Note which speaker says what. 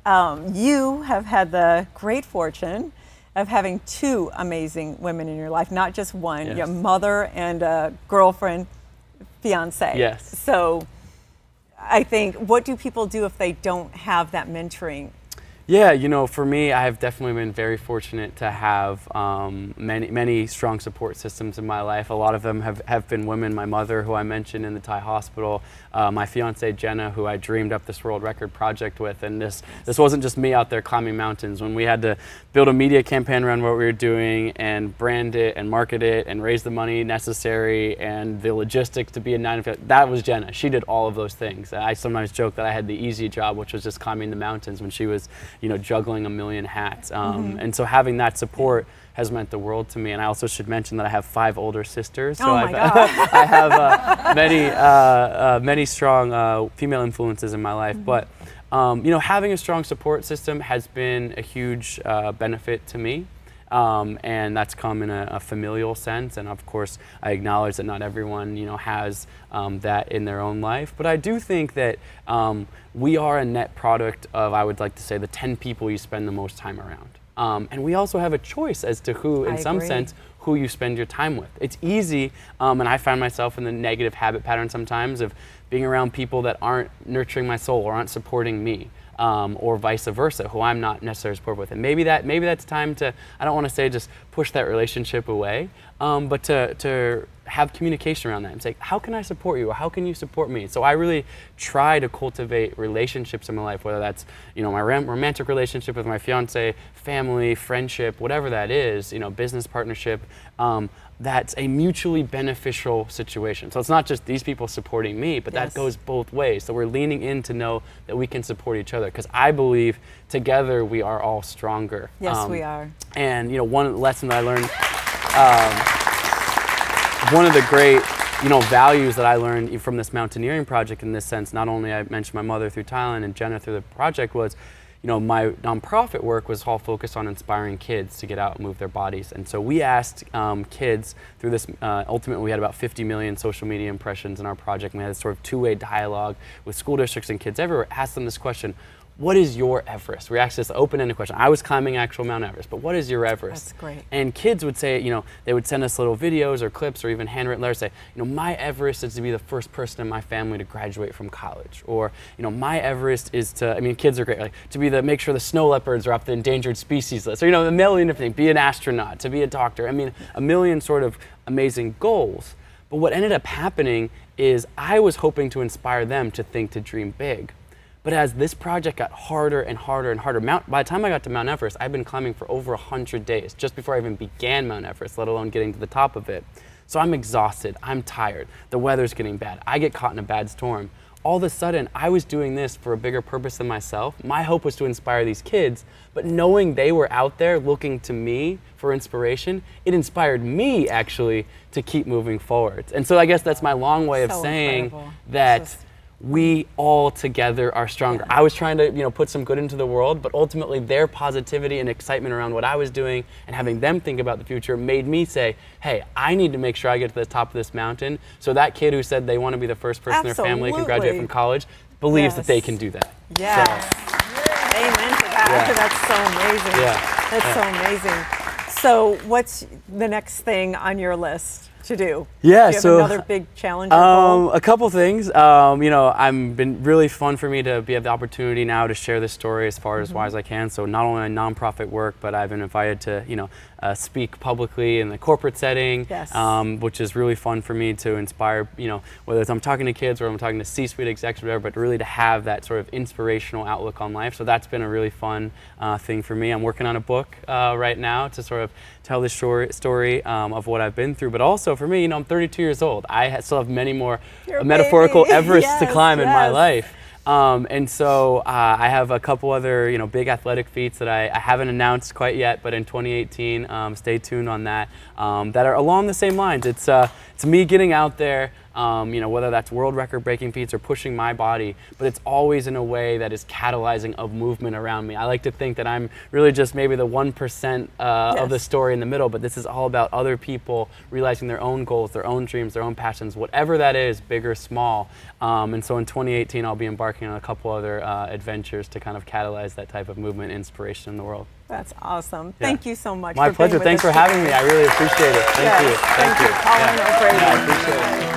Speaker 1: You have had the great fortune of having two amazing women in your life, not just one.
Speaker 2: Yes.
Speaker 1: Your mother and a girlfriend, fiancée.
Speaker 2: Yes.
Speaker 1: So I think, what do people do if they don't have that mentoring?
Speaker 2: Yeah, you know, for me, I have definitely been very fortunate to have many strong support systems in my life. A lot of them have been women. My mother, who I mentioned in the Thai hospital, my fiancée Jenna, who I dreamed up this world record project with, and this wasn't just me out there climbing mountains. When we had to build a media campaign around what we were doing and brand it and market it and raise the money necessary and the logistics to be a 9 to 5, that was Jenna. She did all of those things. I sometimes joke that I had the easy job, which was just climbing the mountains, when she was, you know, juggling a million hats. And so having that support has meant the world to me. And I also should mention that I have 5 older sisters. So
Speaker 1: my God.
Speaker 2: I have many strong female influences in my life. But you know, having a strong support system has been a huge benefit to me. And that's come in a familial sense. And of course, I acknowledge that not everyone, you know, has that in their own life. But I do think that we are a net product of, I would like to say, the 10 people you spend the most time around. And we also have a choice as to who, in some sense, who you spend your time with. It's easy, and I find myself in the negative habit pattern sometimes of being around people that aren't nurturing my soul or aren't supporting me. Or vice versa, who I'm not necessarily supportive with. And maybe that's time to, I don't want to say just push that relationship away, but to have communication around that and say, how can I support you, or how can you support me? So I really try to cultivate relationships in my life, whether that's, you know, my romantic relationship with my fiance, family, friendship, whatever that is, you know, business partnership, that's a mutually beneficial situation. So it's not just these people supporting me, but that goes both ways. So we're leaning in to know that we can support each other, because I believe together we are all stronger.
Speaker 1: Yes, we are.
Speaker 2: And you know, one lesson that I learned, one of the great, you know, values that I learned from this mountaineering project, in this sense, not only I mentioned my mother through Thailand and Jenna through the project, was, you know, my nonprofit work was all focused on inspiring kids to get out and move their bodies. And so we asked kids through this, ultimately we had about 50 million social media impressions in our project. And we had this sort of two-way dialogue with school districts and kids everywhere, asked them this question: what is your Everest? We asked this open-ended question. I was climbing actual Mount Everest, but what is your Everest?
Speaker 1: That's great.
Speaker 2: And kids would say, you know, they would send us little videos or clips or even handwritten letters, say, you know, my Everest is to be the first person in my family to graduate from college. Or, you know, my Everest is to, I mean, kids are great, like, to be make sure the snow leopards are off the endangered species list. Or, you know, a million different things, be an astronaut, to be a doctor. I mean, a million sort of amazing goals. But what ended up happening is I was hoping to inspire them to think, to dream big. But as this project got harder and harder and harder, by the time I got to Mount Everest, I'd been climbing for over 100 days, just before I even began Mount Everest, let alone getting to the top of it. So I'm exhausted, I'm tired, the weather's getting bad, I get caught in a bad storm. All of a sudden, I was doing this for a bigger purpose than myself. My hope was to inspire these kids, but knowing they were out there looking to me for inspiration, it inspired me actually to keep moving forward. And so I guess that's my long way of saying that we all together are stronger. I was trying to, you know, put some good into the world, but ultimately their positivity and excitement around what I was doing and having them think about the future made me say, hey, I need to make sure I get to the top of this mountain, so that kid who said they want to be the first person in their family who can graduate from college believes that they can do that.
Speaker 1: Yes. Amen to that. That's so amazing. That's so amazing. So what's the next thing on your list to do?
Speaker 2: Yeah,
Speaker 1: do you have another big challenge or goal?
Speaker 2: A couple things. You know, been really fun for me to have the opportunity now to share this story as far as wide as I can. So not only in nonprofit work, but I've been invited to, you know, speak publicly in the corporate setting, which is really fun for me to inspire, you know, whether it's I'm talking to kids or I'm talking to C-suite execs or whatever, but really to have that sort of inspirational outlook on life. So that's been a really fun thing for me. I'm working on a book right now to sort of tell the story of what I've been through, but also for me, you know, I'm 32 years old. I still have many more metaphorical Everests to climb in my life. And so I have a couple other, you know, big athletic feats that I haven't announced quite yet, but in 2018, stay tuned on that, that are along the same lines. It's me getting out there, you know, whether that's world record breaking feats or pushing my body, but it's always in a way that is catalyzing of movement around me. I like to think that I'm really just maybe the 1% of the story in the middle, but this is all about other people realizing their own goals, their own dreams, their own passions, whatever that is, big or small. And so in 2018, I'll be embarking on a couple other adventures to kind of catalyze that type of movement and inspiration in the world.
Speaker 1: That's awesome. Thank you so much.
Speaker 2: My
Speaker 1: for
Speaker 2: pleasure.
Speaker 1: being with
Speaker 2: Thanks
Speaker 1: us
Speaker 2: for having
Speaker 1: today.
Speaker 2: me. I really appreciate it. Thank you.
Speaker 1: Thank you, Colin O'Brady.
Speaker 2: Yeah, I appreciate it.